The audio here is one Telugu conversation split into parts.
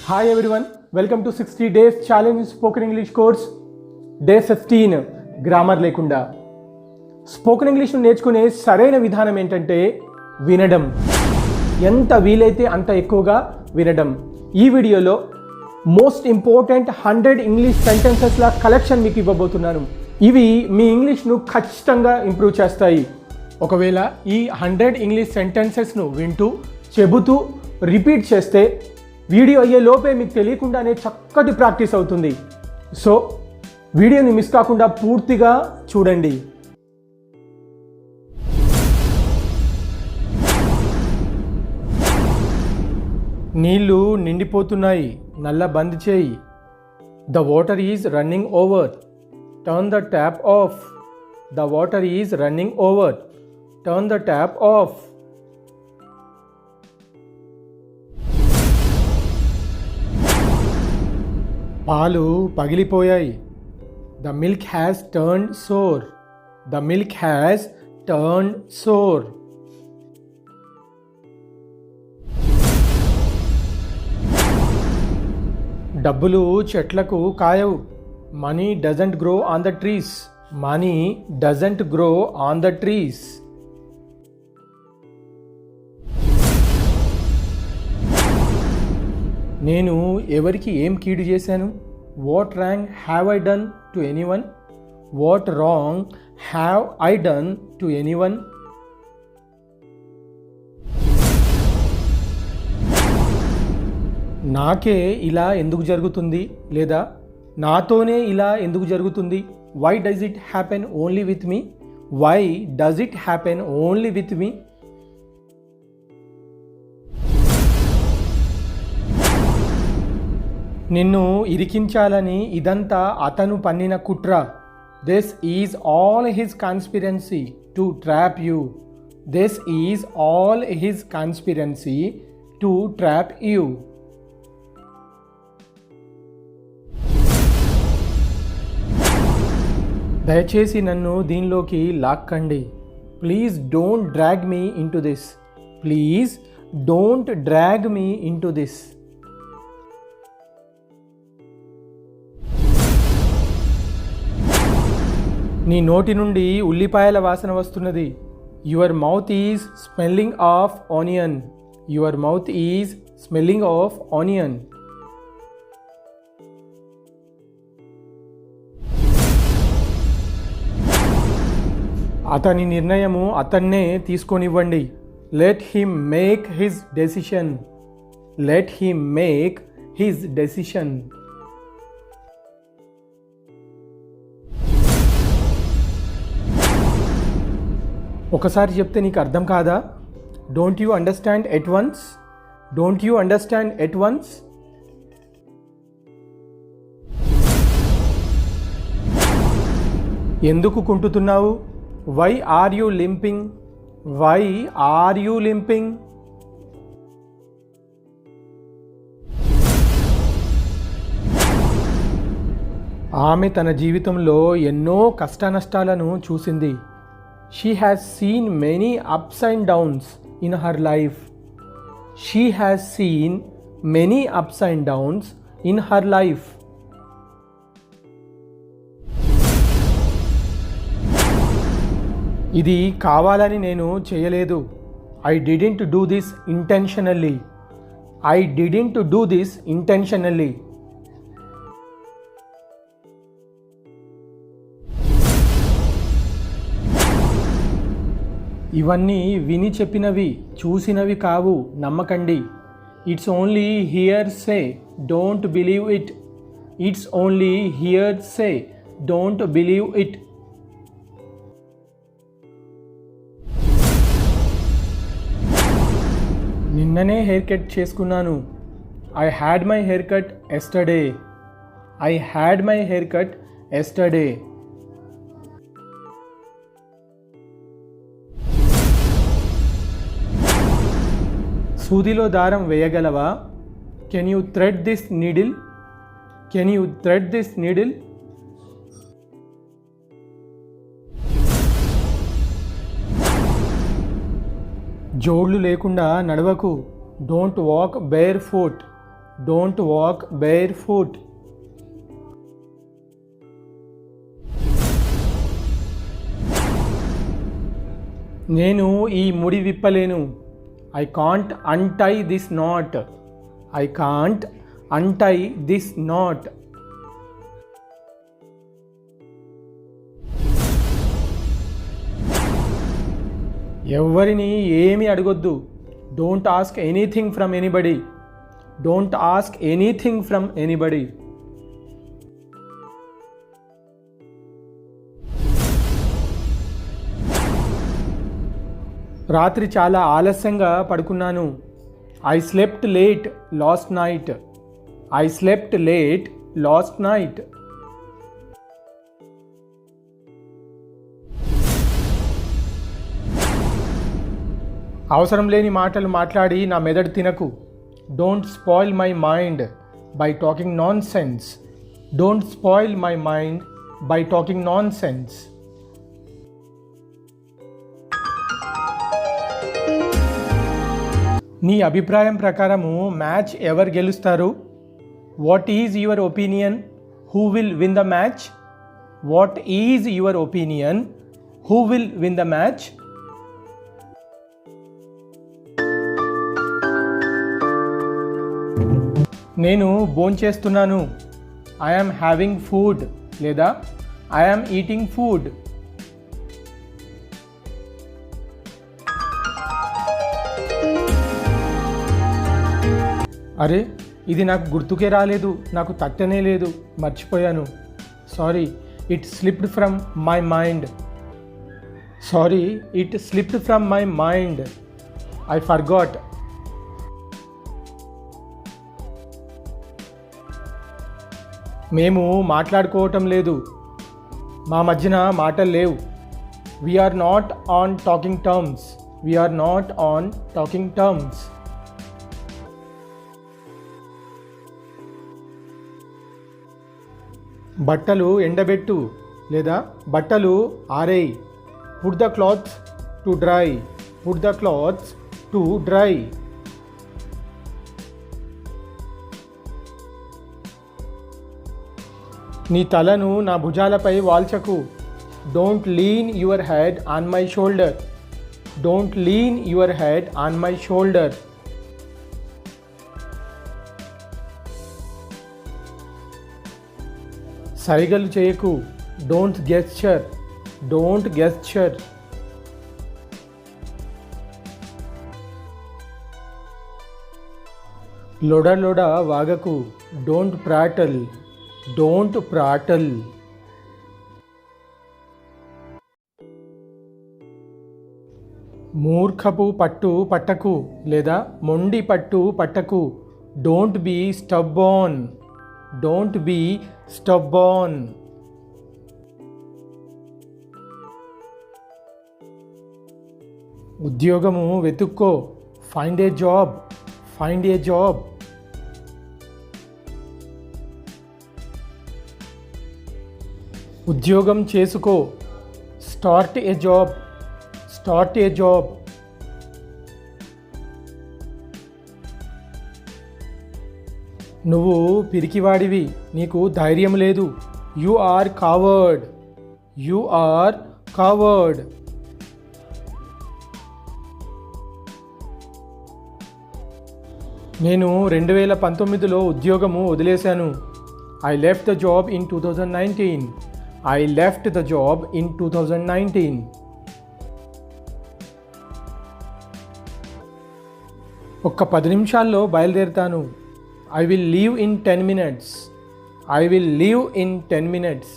Hi everyone, welcome to 60 days challenge spoken English course day 15 grammar లేకుండా. స్పోకెన్ ఇంగ్లీష్ను నేర్చుకునే సరైన విధానం ఏంటంటే వినడం. ఎంత వీలైతే అంత ఎక్కువగా వినడం. ఈ వీడియోలో మోస్ట్ ఇంపార్టెంట్ 100 ఇంగ్లీష్ సెంటెన్సెస్ల కలెక్షన్ మీకు ఇవ్వబోతున్నాను. ఇవి మీ ఇంగ్లీష్ను ఖచ్చితంగా ఇంప్రూవ్ చేస్తాయి. ఒకవేళ ఈ 100 ఇంగ్లీష్ సెంటెన్సెస్ను వింటూ చెబుతూ రిపీట్ చేస్తే వీడియో అయ్యే లోపే మీకు తెలియకుండానే చక్కటి ప్రాక్టీస్ అవుతుంది. సో వీడియోని మిస్ కాకుండా పూర్తిగా చూడండి. నీళ్లు నిండిపోతున్నాయి, నల్ల బంద్ చేయి. The water is running over, turn the tap off. The water is running over, turn the tap off. పాలు పగిలిపోయాయి. The milk has turned sour. The milk has turned sour. డబ్బులు చెట్లకు కాయవు. Money doesn't grow on the trees. Money doesn't grow on the trees. నేను ఎవరికి ఏం కీడు చేశాను? What wrong have I done to anyone? What wrong have I done to anyone? నాకే ఇలా ఎందుకు జరుగుతుంది, లేదా నాతోనే ఇలా ఎందుకు జరుగుతుంది? Why does it happen only with me? Why does it happen only with me? నిన్ను ఇరికించాలని ఇదంతా అతను పన్నిన కుట్ర. This is all his conspiracy to trap you. This is all his conspiracy to trap you. దయచేసి నన్ను దీనిలోకి లాక్కండి. Please don't drag me into this. Please don't drag me into this. నీ నోటి నుండి ఉల్లిపాయల వాసన వస్తున్నది. Your mouth is smelling of onion. Your mouth is smelling of onion. అతని నిర్ణయము అతన్నే తీసుకొనివ్వండి. Let him make his decision. Let him make his decision. ఒకసారి చెప్తే నీకు అర్థం కాదా? Don't you understand at once? Don't you understand at once? ఎందుకు కుంటుతున్నావు? Why are you limping? Why are you limping? ఆమె తన జీవితంలో ఎన్నో కష్టనష్టాలను చూసింది. She has seen many ups and downs in her life. She has seen many ups and downs in her life. ఇది కావాలని నేను చేయలేదు. I didn't do this intentionally. I didn't do this intentionally. ఇవన్నీ విని చెప్పినవి, చూసినవి కావు, నమ్మకండి. It's only hearsay, don't believe it. It's only hearsay, don't believe it. నిన్ననే హెయిర్ కట్ చేసుకున్నాను. I had my hair cut yesterday. I had my hair cut yesterday. సూదిలో దారం వేయగలవా? Can you thread this needle? Can you thread this needle? జోడ్లు లేకుండా నడవకు. Don't walk barefoot. Don't walk barefoot. నేను ఈ ముడి విప్పలేను. I can't untie this knot. I can't untie this knot. ఎవరిని ఏమి అడగొద్దు. Don't ask anything from anybody. Don't ask anything from anybody. రాత్రి చాలా ఆలస్యంగా పడుకున్నాను. I slept late last night. I slept late last night. అవసరం లేని మాటలు మాట్లాడి నా మెదడు తినకు. Don't spoil my mind by talking nonsense. Don't spoil my mind by talking nonsense. నీ అభిప్రాయం ప్రకారము మ్యాచ్ ఎవరు గెలుస్తారు? What is your opinion? Who will win the match? What is your opinion? Who will win the match? నేను భోంచేస్తున్నాను. ఐ యామ్ హ్యావింగ్ ఫుడ్ లేదా ఐ యామ్ ఈటింగ్ ఫుడ్. అరే, ఇది నాకు గుర్తుకే రాలేదు, నాకు తట్టనే లేదు, మర్చిపోయాను. Sorry, it slipped from my mind. Sorry, it slipped from my mind. I forgot. మేము మాట్లాడుకోవటం లేదు. మా మధ్యన మాటలు లేవు. We're not on talking terms. We're not on talking terms. బట్టలు ఎండబెట్టు లేదా బట్టలు ఆరేయ్. Put the clothes to dry. Put the clothes to dry. నీ తలను నా భుజాలపై వాల్చకు. Don't lean your head on my shoulder. Don't lean your head on my shoulder. సైగలు చేయకు. Don't gesture. Don't gesture. లొడ లొడ వాగకు. Don't prattle. Don't prattle. మూర్ఖపు పట్టు పట్టకు లేదా మొండి పట్టు పట్టకు. Don't be stubborn. Don't be stubborn. ఉద్యోగము వెతుక్కో. Find a job. Find a job. ఉద్యోగం చేసుకో. Start a job. Start a job. నువ్వు పిరికివాడివి, నీకు ధైర్యం లేదు. You are కావర్డ్. You are coward. నేను 2019లో ఉద్యోగము వదిలేశాను. I left the job in 2019. I left the job in 2019. ఒక్క 10 నిమిషాల్లో బయలుదేరుతాను. I will leave in 10 minutes. I will leave in 10 minutes.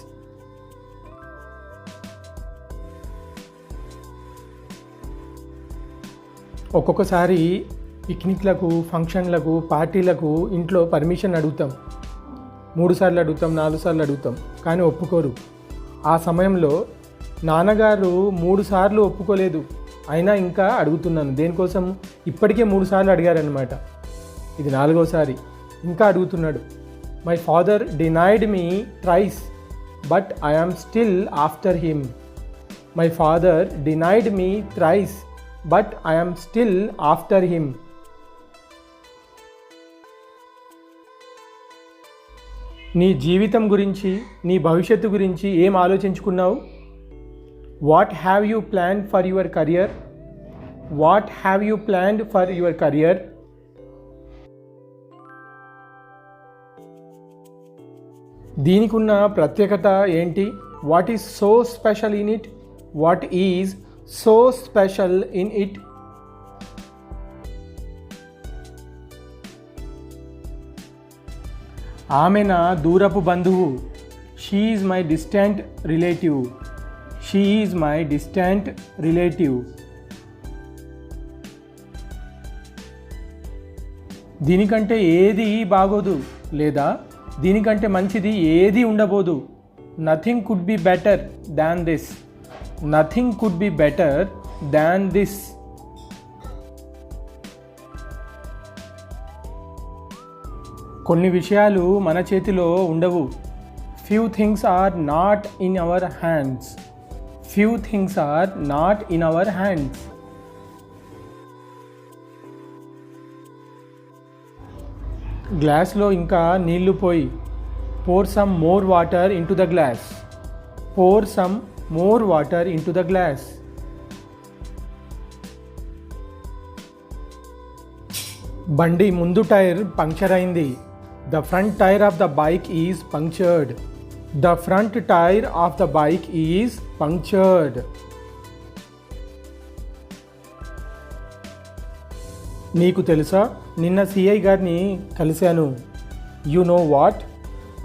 ఒక్కొక్కసారి పిక్నిక్లకు, ఫంక్షన్లకు, పార్టీలకు ఇంట్లో పర్మిషన్ అడుగుతాం. 3 సార్లు అడుగుతాం, 4 సార్లు అడుగుతాం, కానీ ఒప్పుకోరు. ఆ సమయంలో నాన్నగారు 3 సార్లు ఒప్పుకోలేదు, అయినా ఇంకా అడుగుతున్నాను. దేనికోసం? ఇప్పటికే 3 సార్లు అడిగారనమాట. ఇది 4వసారి ఇంకా అడుగుతున్నాడు. My father denied me thrice but I am still after him. My father denied me thrice but I am still after him. నీ జీవితం గురించి, నీ భవిష్యత్తు గురించి ఏం ఆలోచించుకున్నావు? What have you planned for your career? What have you planned for your career? దీనికి ఉన్న ప్రత్యేకత ఏంటి? What is so special in it? What is so special in it? ఆమె నా దూరపు బంధువు. She is my distant relative. She is my distant relative. దీనికంటే ఏది బాగోదు లేదా దీనికంటే మంచిది ఏది ఉండబోదు. Nothing could be better than this. Nothing could be better than this. కొన్ని విషయాలు మన చేతిలో ఉండవు. Few things are not in our hands. Few things are not in our hands. గ్లాస్లో ఇంకా నీళ్లు పోయి. Pour some more water into the glass. Pour some more water into the glass. బండి ముందు టైర్ పంక్చర్ అయింది. The front tyre of the bike is punctured. The front tyre of the bike is punctured. నీకు తెలుసా, నిన్న సిఐ గారిని కలిశాను. You know what?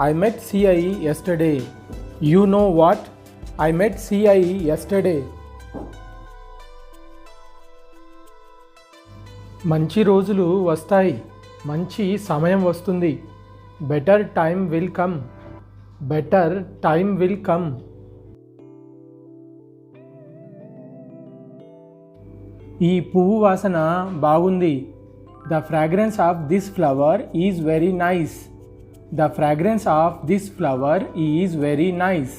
I met CI yesterday. You know what? I met CI yesterday. మంచి రోజులు వస్తాయి. మంచి సమయం వస్తుంది. Better time will come. Better time will come. ఈ పువ్వు వాసన బాగుంది. The fragrance of this flower is very nice. The fragrance of this flower is very nice.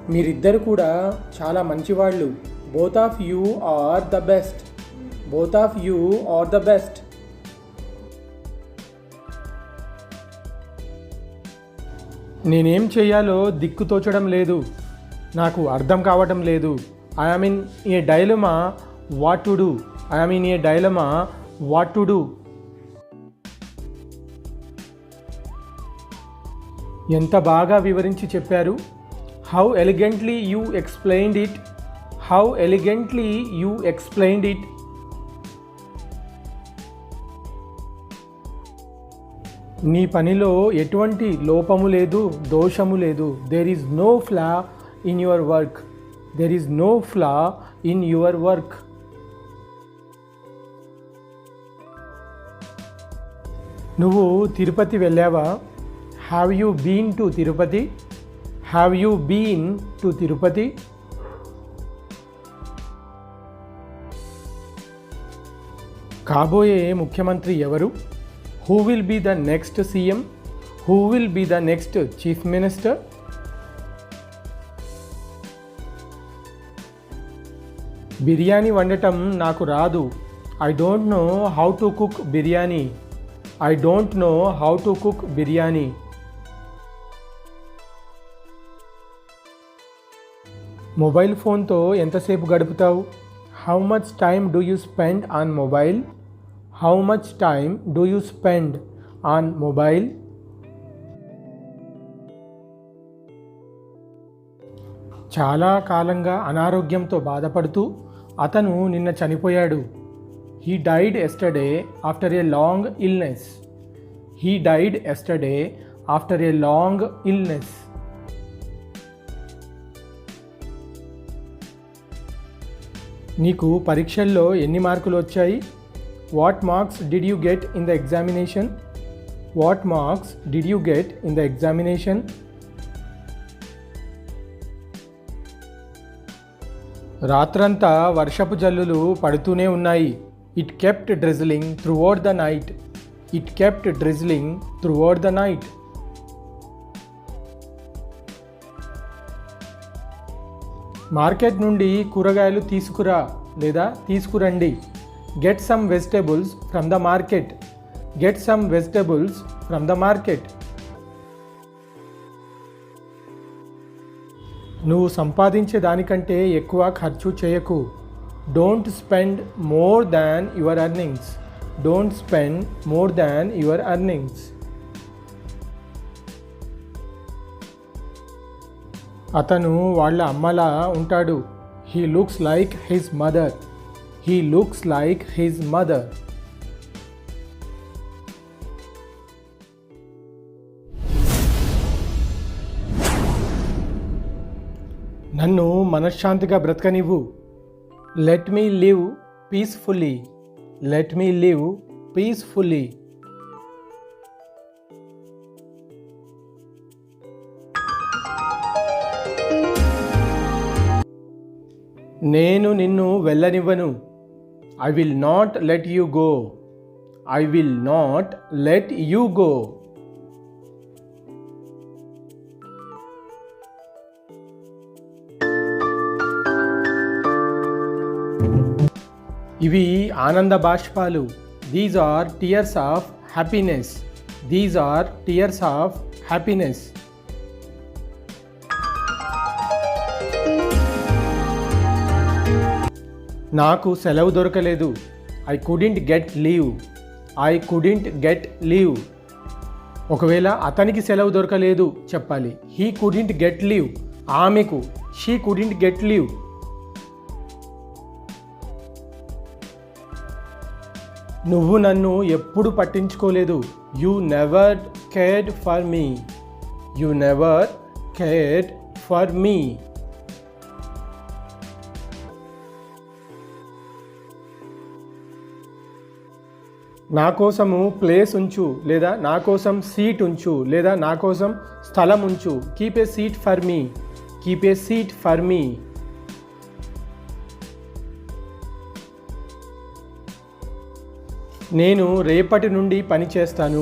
మీరిద్దరు కూడా చాలా మంచివాళ్ళు. Both of you are the best. Both of you are the best. నేనేం చేయాలో దిక్కు తోచడం లేదు. నాకు అర్థం కావటం లేదు. I am in a dilemma what to do. I am in a dilemma what to do. ఎంత బాగా వివరించి చెప్పారు. How elegantly you explained it. How elegantly you explained it. నీ పనిలో ఎటువంటి లోపము లేదు, దోషము లేదు. There is no flaw in your work. There is no flaw in your work. నువ్వు తిరుపతి వెళ్ళావా? Have you been to Tirupati? Have you been to Tirupati? కాబోయే ముఖ్యమంత్రి ఎవరు? Who will be the next CM? Who will be the next chief minister? Biryani వండటం నాకు రాదు. I don't know how to cook biryani. I don't know how to cook biryani. Mobile ఫోన్తో ఎంతసేపు గడుపుతావు? How much time do you spend on mobile? How much time do you spend on mobile? చాలా కాలంగా అనారోగ్యంతో బాధపడుతూ అతను నిన్న చనిపోయాడు. He died yesterday after a long illness. He died yesterday after a long illness. నీకు పరీక్షల్లో ఎన్ని మార్కులు వచ్చాయి? What marks did you get in the examination? What marks did you get in the examination? రాత్రంతా వర్షపు జల్లులు పడుతూనే ఉన్నాయి. It kept drizzling throughout the night. It kept drizzling throughout the night. Market నుండి కూరగాయలు తీసుకురా లేదా తీసుకురండి. Get some vegetables from the market. Get some vegetables from the market. నువ్వు సంపాదించే దానికంటే ఎక్కువ ఖర్చు చేయకు. Don't spend more than your earnings. Don't spend more than your earnings. అతను వాళ్ళ అమ్మలా ఉంటాడు. He looks like his mother. He looks like his mother. నన్ను మనశ్శాంతిగా బ్రతకనివ్వు. Let me live peacefully. Let me live peacefully. నేను నిన్ను వెళ్ళనివ్వను. I will not let you go. I will not let you go. ఇవి ఆనంద బాష్పాలు. These are tears of happiness. These are tears of happiness. నాకు సెలవు దొరకలేదు. I couldn't get leave. I couldn't get leave. ఒకవేళ అతనికి సెలవు దొరకలేదు చెప్పాలి. He couldn't get leave. ఆమెకు she couldn't get leave. నువ్వు నన్ను ఎప్పుడు పట్టించుకోలేదు. You never cared for me. You never cared for me. నా కోసము ప్లేస్ ఉంచు లేదా నా కోసం సీట్ ఉంచు లేదా నా కోసం స్థలం ఉంచు. Keep a seat for me. Keep a seat for me. నేను రేపటి నుండి పని చేస్తాను.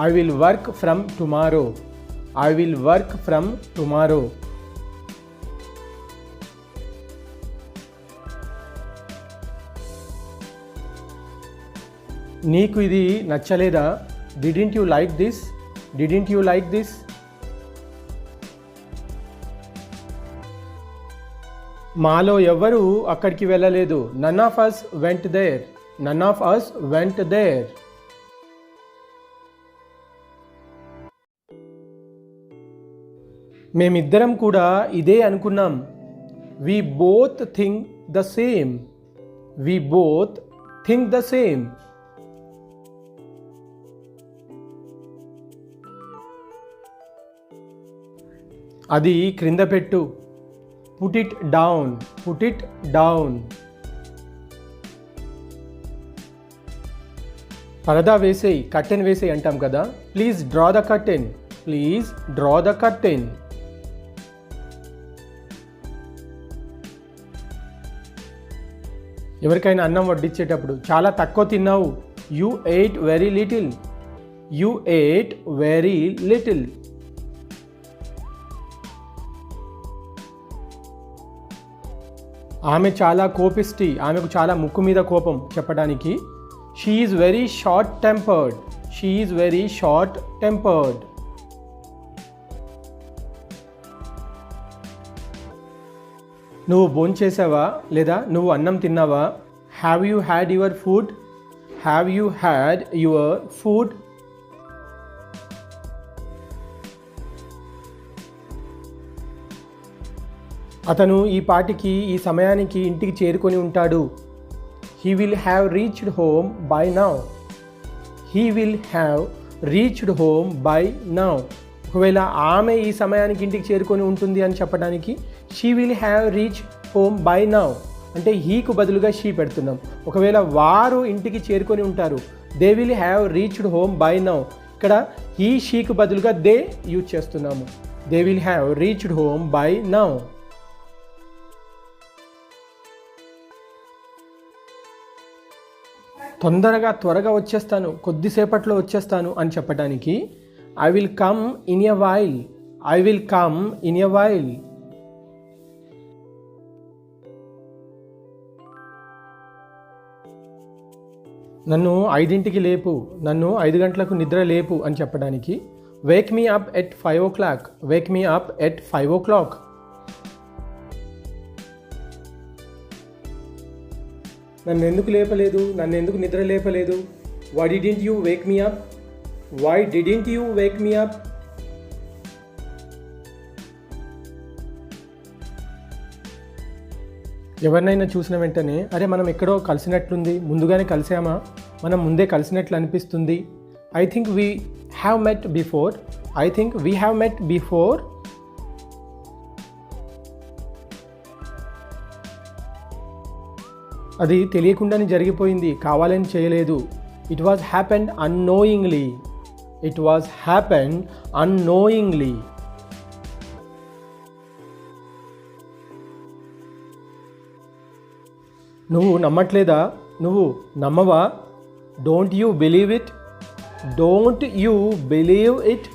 I will work from tomorrow. I will work from tomorrow. నీకు ఇది నచ్చలేదా? Didn't you like this? Didn't you like this? మాలో ఎవ్వరూ అక్కడికి వెళ్ళలేదు. None of us went there. None of us went there. మేమిద్దరం కూడా ఇదే అనుకున్నాం. We both think the same. We both think the same. అది క్రింద పెట్టు. Put it down. Put it down. పరదా వేసేయి, కర్టెన్ వేసేయి అంటాం కదా. Please draw the curtain. Please draw the curtain. ఎవరికైనా అన్నం వడ్డించేటప్పుడు చాలా తక్కువ తిన్నావు. You eight very little. You eight very little. ఆమె చాలా కోపిష్టి. ఆమెకు చాలా ముక్కు మీద కోపం చెప్పడానికి she is very short tempered. She is very short tempered. నువ్వు భోంచేసావా లేదా నువ్వు అన్నం తిన్నావా? Have you had your food? Have you had your food? అతను ఈ పాటికి ఈ సమయానికి ఇంటికి చేరుకొని ఉంటాడు. He will have reached home by now. He will have reached home by now. ఒకవేళ ఆమె ఈ సమయానికి ఇంటికి చేరుకొని ఉంటుంది అని చెప్పడానికి she will have reached home by now అంటే హీకు బదులుగా షీ పెడుతున్నాం. ఒకవేళ వారు ఇంటికి చేరుకొని ఉంటారు. they will have reached home by now. ఇక్కడ హీ షీకు బదులుగా దే యూజ్ చేస్తున్నాము. they will have reached home by now. త్వరగా వచ్చేస్తాను, కొద్దిసేపట్లో వచ్చేస్తాను అని చెప్పడానికి I will come in a while. I will come in a while. నన్ను 5ంటికి లేపు, నన్ను 5 గంటలకు నిద్ర లేపు అని చెప్పడానికి wake me up at 5 o'clock, wake me up at 5 o'clock. నన్ను ఎందుకు లేపలేదు, నన్ను ఎందుకు నిద్ర లేపలేదు? Why didn't you wake me up, why didn't you wake me up? ఎవరినైనా చూసిన వెంటనే అరే మనం ఎక్కడో కలిసినట్లుంది, ముందుగానే కలిసామా, మనం ముందే కలిసినట్లు అనిపిస్తుంది. I think we have met before, I think we have met before. అది తెలియకుండానే జరిగిపోయింది, కావాలని చేయలేదు. It was happened annoyingly, it was happened annoyingly. నువ్వు నమ్మట్లేదా, నువ్వు నమ్మవా? Don't you believe it, don't you believe it.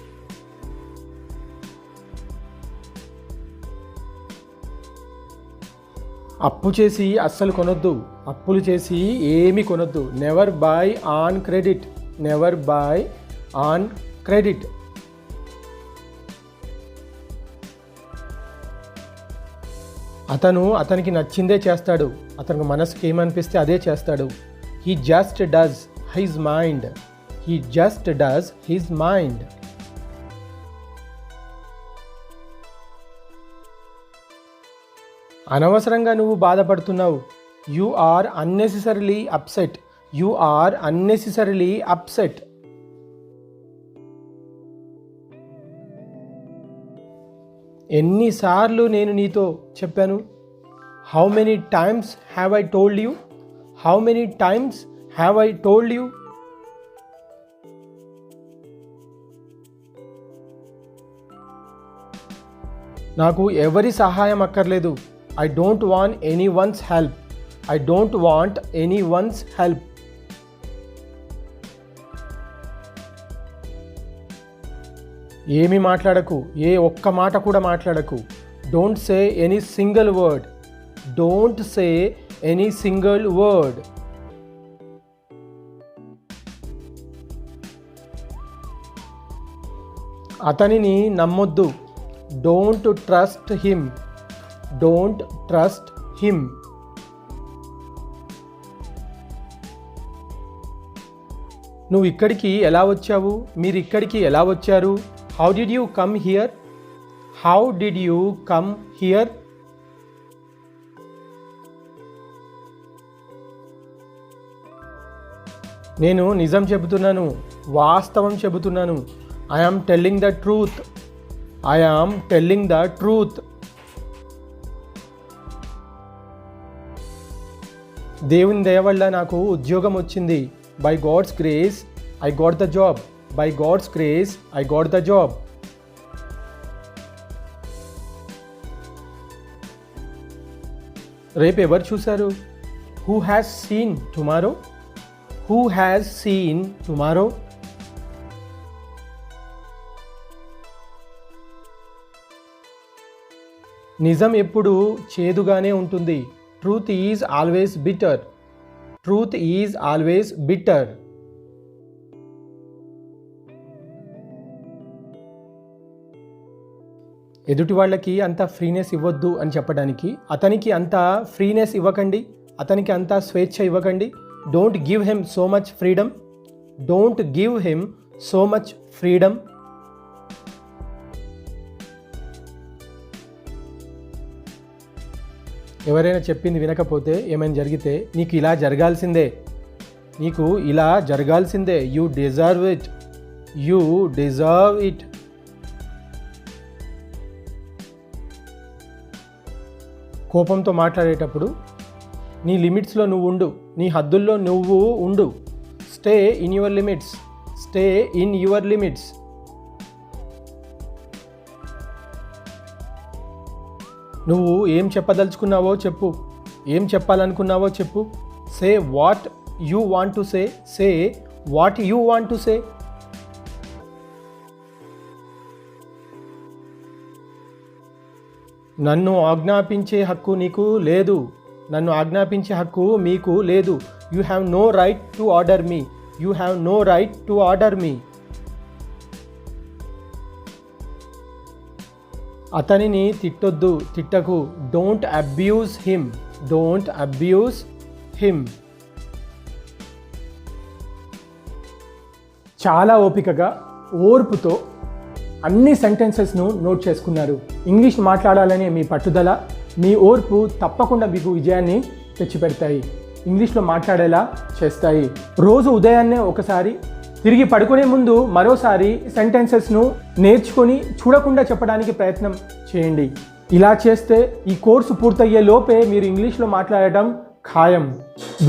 అప్పు చేసి అస్సలు కొనొద్దు, అప్పులు చేసి ఏమీ కొనొద్దు. Never buy on credit, never buy on credit. అతనికి నచ్చిందే చేస్తాడు, అతనికి మనసుకి ఏమనిపిస్తే అదే చేస్తాడు. He just does his mind, he just does his mind. అనవసరంగా నువ్వు బాధపడుతున్నావు. You are unnecessarily upset, you are unnecessarily upset. ఎన్నిసార్లు నేను నీతో చెప్పాను? How many times have I told you, how many times have I told you. నాకు ఎవరి సహాయం అక్కర్లేదు. I don't want any one's help, I don't want any one's help. ఏమీ మాట్లాడకు, ఏ ఒక్క మాట కూడా మాట్లాడకు. Don't say any single word, don't say any single word. అతనిని నమ్మొద్దు. Don't trust him, don't trust him. నువ్వు ఇక్కడికి ఎలా వచ్చావు, మీరు ఇక్కడికి ఎలా వచ్చారు? How did you come here, how did you come here. నేను నిజం చెబుతున్నాను, వాస్తవం చెబుతున్నాను. I am telling the truth, I am telling the truth. దేవుని దయ వల్ల నాకు ఉద్యోగం వచ్చింది. By God's grace I got the job, by God's grace I got the job. రేపు ఎవరు చూశారు? Who has seen tomorrow, who has seen tomorrow. నిజం ఎప్పుడు చేదుగానే ఉంటుంది. Truth is always bitter, truth is always bitter. ఎదుటి వాళ్ళకి అంత ఫ్రీనెస్ ఇవ్వద్దు అని చెప్పడానికి అతనికి అంత ఫ్రీనెస్ ఇవ్వకండి, అతనికి అంత స్వేచ్ఛ ఇవ్వకండి. Don't give him so much freedom, don't give him so much freedom. ఎవరైనా చెప్పింది వినకపోతే ఏమైనా జరిగితే నీకు ఇలా జరగాల్సిందే, నీకు ఇలా జరగాల్సిందే. You deserve it, you deserve it. కోపంతో మాట్లాడేటప్పుడు నీ లిమిట్స్లో నువ్వు ఉండు, నీ హద్దుల్లో నువ్వు ఉండు. Stay in your limits, stay in your limits. నువ్వు ఏం చెప్పదలుచుకున్నావో చెప్పు, ఏం చెప్పాలనుకున్నావో చెప్పు. Say what you want to say, say what you want to say. నన్ను ఆజ్ఞాపించే హక్కు నీకు లేదు, నన్ను ఆజ్ఞాపించే హక్కు మీకు లేదు. You have no right to order me. You have no right to order me. అతనిని తిట్టొద్దు, తిట్టకు. Don't abuse him. Don't abuse him. చాలా ఓపికగా, ఓర్పుతో అన్ని సెంటెన్సెస్ను నోట్ చేసుకున్నారు. ఇంగ్లీష్ మాట్లాడాలనే మీ పట్టుదల, మీ ఓర్పు తప్పకుండా మీకు విజయాన్ని తెచ్చిపెడతాయి, ఇంగ్లీష్లో మాట్లాడేలా చేస్తాయి. రోజు ఉదయాన్నే ఒకసారి, తిరిగి పడుకునే ముందు మరోసారి సెంటెన్సెస్ను నేర్చుకొని చూడకుండా చెప్పడానికి ప్రయత్నం చేయండి. ఇలా చేస్తే ఈ కోర్సు పూర్తయ్యే లోపే మీరు ఇంగ్లీష్లో మాట్లాడటం ఖాయం.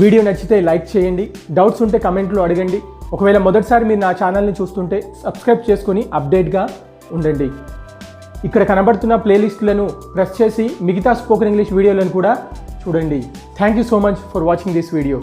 వీడియో నచ్చితే లైక్ చేయండి. డౌట్స్ ఉంటే కమెంట్లో అడగండి. ఒకవేళ మొదటిసారి మీరు నా ఛానల్ని చూస్తుంటే సబ్స్క్రైబ్ చేసుకొని అప్డేట్గా ఉండండి. ఇక్కడ కనబడుతున్న ప్లేలిస్టులను ప్రెస్ చేసి మిగతా స్పోకెన్ ఇంగ్లీష్ వీడియోలను కూడా చూడండి. Thank you so much for watching this video.